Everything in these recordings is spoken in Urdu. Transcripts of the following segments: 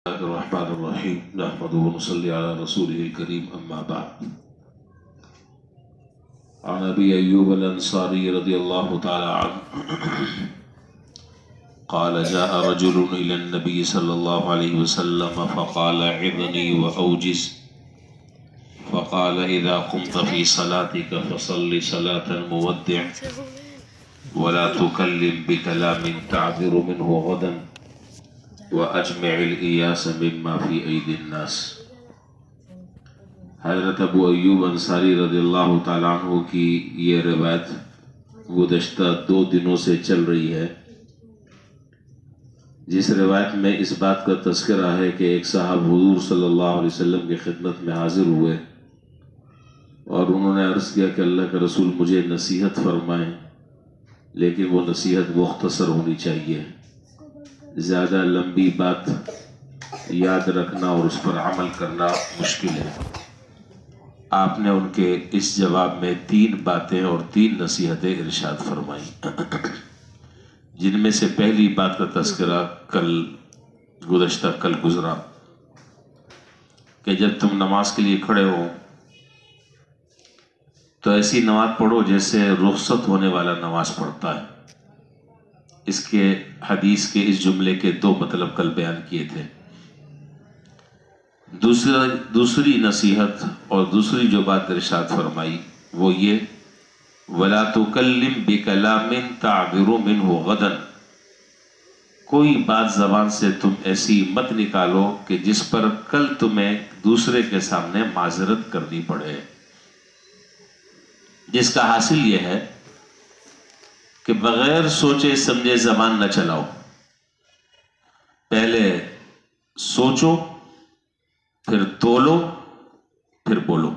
الرحمن الرحیم نحمده ونصلی علی رسوله الکریم اما بعد عن ابی ایوب الانصاری رضی اللہ تعالی عنہ قال جاء رجل الى النبي صلی اللہ علیہ وسلم فقال عظنی واوجز فقال اذا قمت في صلاتك فصل صلاة المودع ولا تكلم بكلام تعذر منه غدا وَأَجْمِعِ الْإِيَاسَ مِمَّا فِي أَيْدِ النَّاسِ۔ حضرت ابو ایوب انصاری رضی اللہ تعالیٰ عنہ کی یہ روایت گزشتہ 2 دنوں سے چل رہی ہے، جس روایت میں اس بات کا تذکرہ ہے کہ ایک صاحب حضور صلی اللہ علیہ وسلم کی خدمت میں حاضر ہوئے اور انہوں نے عرض کیا کہ اللہ کا رسول مجھے نصیحت فرمائیں، لیکن وہ نصیحت مختصر ہونی چاہیے، زیادہ لمبی بات یاد رکھنا اور اس پر عمل کرنا مشکل ہے۔ آپ نے ان کے اس جواب میں 3 باتیں اور 3 نصیحتیں ارشاد فرمائیں، جن میں سے پہلی بات کا تذکرہ گزشتہ کل گزرا کہ جب تم نماز کے لیے کھڑے ہو تو ایسی نماز پڑھو جیسے رخصت ہونے والا نماز پڑھتا ہے۔ اس کے حدیث کے اس جملے کے 2 مطلب کل بیان کیے تھے۔ دوسری نصیحت اور دوسری جو بات ارشاد فرمائی وہ یہ وَلَا تُكَلِّمْ بِكَلَامٍ تَعْذِرُ مِنْهُ غَدًا، کوئی بات زبان سے تم ایسی مت نکالو کہ جس پر کل تمہیں دوسرے کے سامنے معذرت کرنی پڑے، جس کا حاصل یہ ہے کہ بغیر سوچے سمجھے زبان نہ چلاؤ، پہلے سوچو، پھر تولو، پھر بولو۔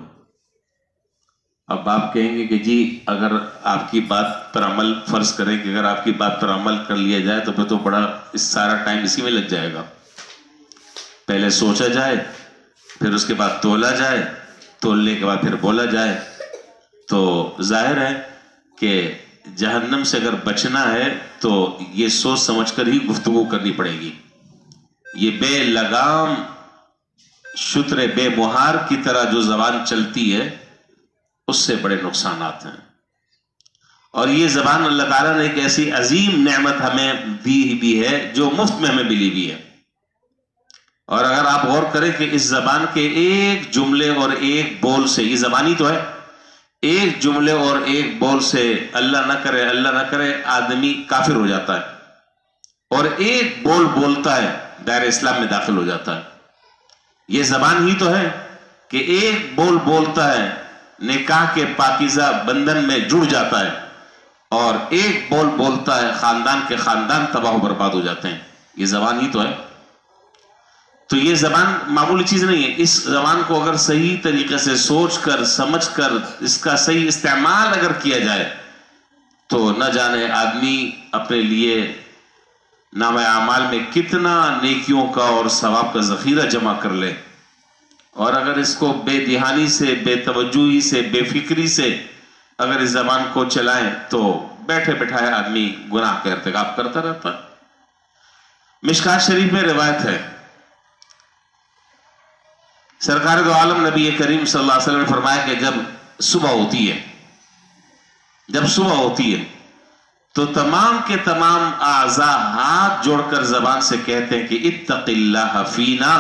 اب آپ کہیں گے کہ جی اگر آپ کی بات پر عمل، فرض کریں کہ اگر آپ کی بات پر عمل کر لیا جائے تو پھر تو بڑا سارا ٹائم اسی میں لگ جائے گا، پہلے سوچا جائے، پھر اس کے بعد تولا جائے، تولنے کے بعد پھر بولا جائے، تو ظاہر ہے کہ جہنم سے اگر بچنا ہے تو یہ سوچ سمجھ کر ہی گفتگو کرنی پڑے گی۔ یہ بے لگام شتر بے مہار کی طرح جو زبان چلتی ہے اس سے بڑے نقصانات ہیں، اور یہ زبان اللہ تعالیٰ نے ایک ایسی عظیم نعمت ہمیں دی بھی ہے جو مفت میں ہمیں ملی بھی ہے، اور اگر آپ غور کریں کہ اس زبان کے ایک جملے اور ایک بول سے، یہ زبانی تو ہے، ایک جملے اور ایک بول سے اللہ نہ کرے آدمی کافر ہو جاتا ہے، اور ایک بول بولتا ہے دائرہ اسلام میں داخل ہو جاتا ہے۔ یہ زبان ہی تو ہے کہ ایک بول بولتا ہے نکاح کے پاکیزہ بندھن میں جڑ جاتا ہے، اور ایک بول بولتا ہے خاندان کے خاندان تباہ و برباد ہو جاتے ہیں۔ یہ زبان ہی تو ہے۔ تو یہ زبان معمولی چیز نہیں ہے، اس زبان کو اگر صحیح طریقے سے سوچ کر سمجھ کر اس کا صحیح استعمال اگر کیا جائے تو نہ جانے آدمی اپنے لیے نامہ اعمال میں کتنا نیکیوں کا اور ثواب کا ذخیرہ جمع کر لے، اور اگر اس کو بے دھیانی سے، بے توجہی سے، بے فکری سے اگر اس زبان کو چلائیں تو بیٹھے بٹھائے آدمی گناہ کا ارتکاب کرتا رہتا ہے۔ مشکات شریف میں روایت ہے، سرکار دو عالم نبی کریم صلی اللہ علیہ وسلم نے فرمایا کہ جب صبح ہوتی ہے تو تمام کے تمام اعضاء ہاتھ جوڑ کر زبان سے کہتے ہیں کہ اتق اللہ فینا،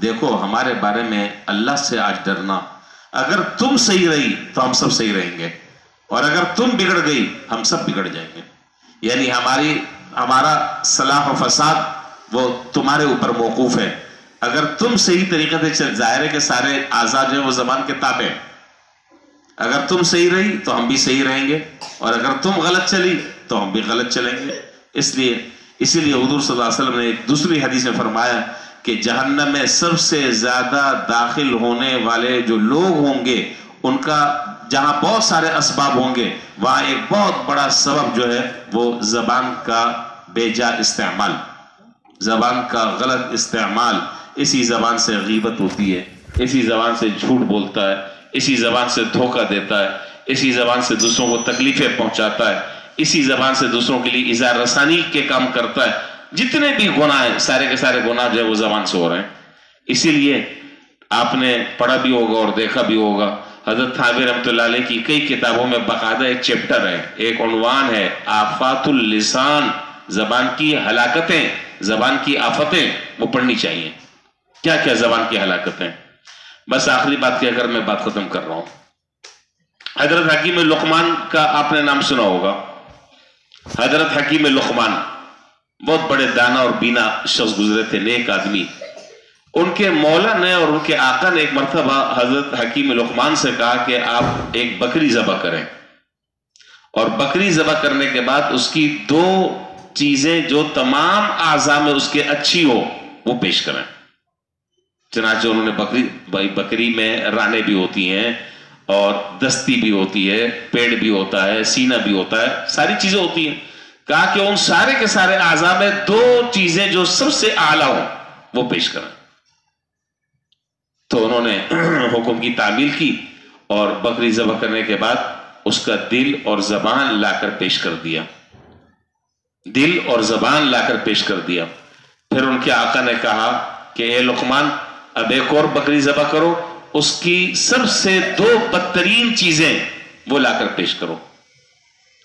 دیکھو ہمارے بارے میں اللہ سے آج ڈرنا، اگر تم صحیح رہی تو ہم سب صحیح رہیں گے، اور اگر تم بگڑ گئی ہم سب بگڑ جائیں گے، یعنی ہمارا صلاح و فساد وہ تمہارے اوپر موقوف ہے۔ اگر تم صحیح طریقے سے ظاہر ہے کہ سارے اعضاء جو ہیں وہ زبان کے تابع ہیں، اگر تم صحیح رہی تو ہم بھی صحیح رہیں گے، اور اگر تم غلط چلی تو ہم بھی غلط چلیں گے۔ اسی لیے حضور صلی اللہ علیہ وسلم نے ایک دوسری حدیث میں فرمایا کہ جہنم میں سب سے زیادہ داخل ہونے والے جو لوگ ہوں گے ان کا جہاں بہت سارے اسباب ہوں گے، وہاں ایک بہت بڑا سبب جو ہے وہ زبان کا بے جا استعمال، زبان کا غلط استعمال۔ اسی زبان سے غیبت ہوتی ہے، اسی زبان سے جھوٹ بولتا ہے، اسی زبان سے دھوکہ دیتا ہے، اسی زبان سے دوسروں کو تکلیفیں پہنچاتا ہے، اسی زبان سے دوسروں کے لیے اظہار رسانی کے کام کرتا ہے۔ جتنے بھی گناہ ہیں سارے کے سارے گناہ جو ہے وہ زبان سے ہو رہے ہیں. اسی لیے آپ نے پڑھا بھی ہوگا اور دیکھا بھی ہوگا حضرت تھانوی رحمۃ اللہ علیہ کی کئی کتابوں میں باقاعدہ ایک چیپٹر ہے, ایک عنوان ہے آفات اللسان, زبان کی ہلاکتیں, زبان کی آفتیں, وہ پڑھنی چاہیے. کیا کیا زبان کی ہلاکتیں. بس آخری بات کہہ کر میں بات ختم کر رہا ہوں. حضرت حکیم لقمان کا آپ نے نام سنا ہوگا. حضرت حکیم لقمان بہت بڑے دانا اور بینا شخص گزرے تھے, نیک آدمی. ان کے مولا نے اور ان کے آقا نے ایک مرتبہ حضرت حکیم لقمان سے کہا کہ آپ ایک بکری ذبح کریں, اور بکری ذبح کرنے کے بعد اس کی 2 چیزیں جو تمام اعضاء میں اس کے اچھی ہو وہ پیش کریں. چنانچہ انہوں نے بکری میں رانے بھی ہوتی ہیں اور دستی بھی ہوتی ہے, پیڑ بھی ہوتا ہے, سینہ بھی ہوتا ہے, ساری چیزیں ہوتی ہیں. کہا کہ ان سارے کے سارے اعضاء میں 2 چیزیں جو سب سے اعلیٰ ہوں وہ پیش کریں. تو انہوں نے حکم کی تعمیل کی اور بکری ذبح کرنے کے بعد اس کا دل اور زبان لا کر پیش کر دیا. دل اور زبان لا کر پیش کر دیا. پھر ان کے آقا نے کہا کہ اے لقمان اب ایک اور بکری ذبح کرو, اس کی سب سے 2 بدترین چیزیں وہ لا کر پیش کرو,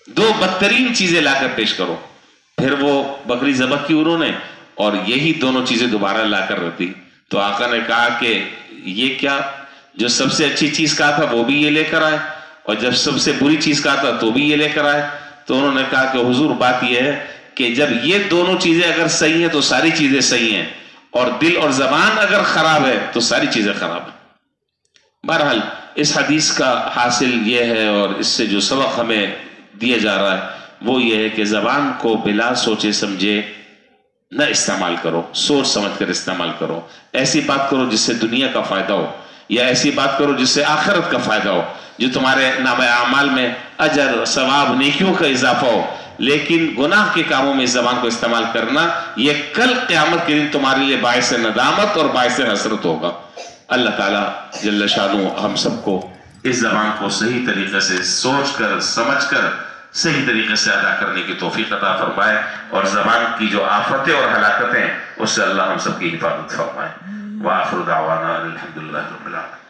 2 بدترین چیزیں لا کر پیش کرو. پھر وہ بکری ذبح کی انہوں نے اور یہی دونوں چیزیں دوبارہ لا کر رکھ دی. تو آقا نے کہا کہ یہ کیا, جو سب سے اچھی چیز کہا تھا وہ بھی یہ لے کر آئے, اور جب سب سے بری چیز کہا تھا تو بھی یہ لے کر آئے. تو انہوں نے کہا کہ حضور بات یہ ہے کہ جب یہ دونوں چیزیں اگر صحیح ہیں تو ساری چیزیں صحیح ہیں, اور دل اور زبان اگر خراب ہے تو ساری چیزیں خراب ہیں. بہرحال اس حدیث کا حاصل یہ ہے, اور اس سے جو سبق ہمیں دیا جا رہا ہے وہ یہ ہے کہ زبان کو بلا سوچے سمجھے نہ استعمال کرو, سوچ سمجھ کر استعمال کرو. ایسی بات کرو جس سے دنیا کا فائدہ ہو, یا ایسی بات کرو جس سے آخرت کا فائدہ ہو, جو تمہارے نامہ اعمال میں اجر ثواب نیکیوں کا اضافہ ہو. لیکن گناہ کے کاموں میں اس زبان کو استعمال کرنا یہ کل قیامت کے دن تمہارے لیے باعث ندامت اور باعث حسرت ہوگا. اللہ تعالیٰ جل شانہ ہم سب کو اس زبان کو صحیح طریقے سے سوچ کر سمجھ کر صحیح طریقے سے ادا کرنے کی توفیق عطا فرمائے, اور زبان کی جو آفتیں اور ہلاکتیں اس سے اللہ ہم سب کی حفاظت فرمائے. وآخر دعوانا الحمدللہ رب العالمین.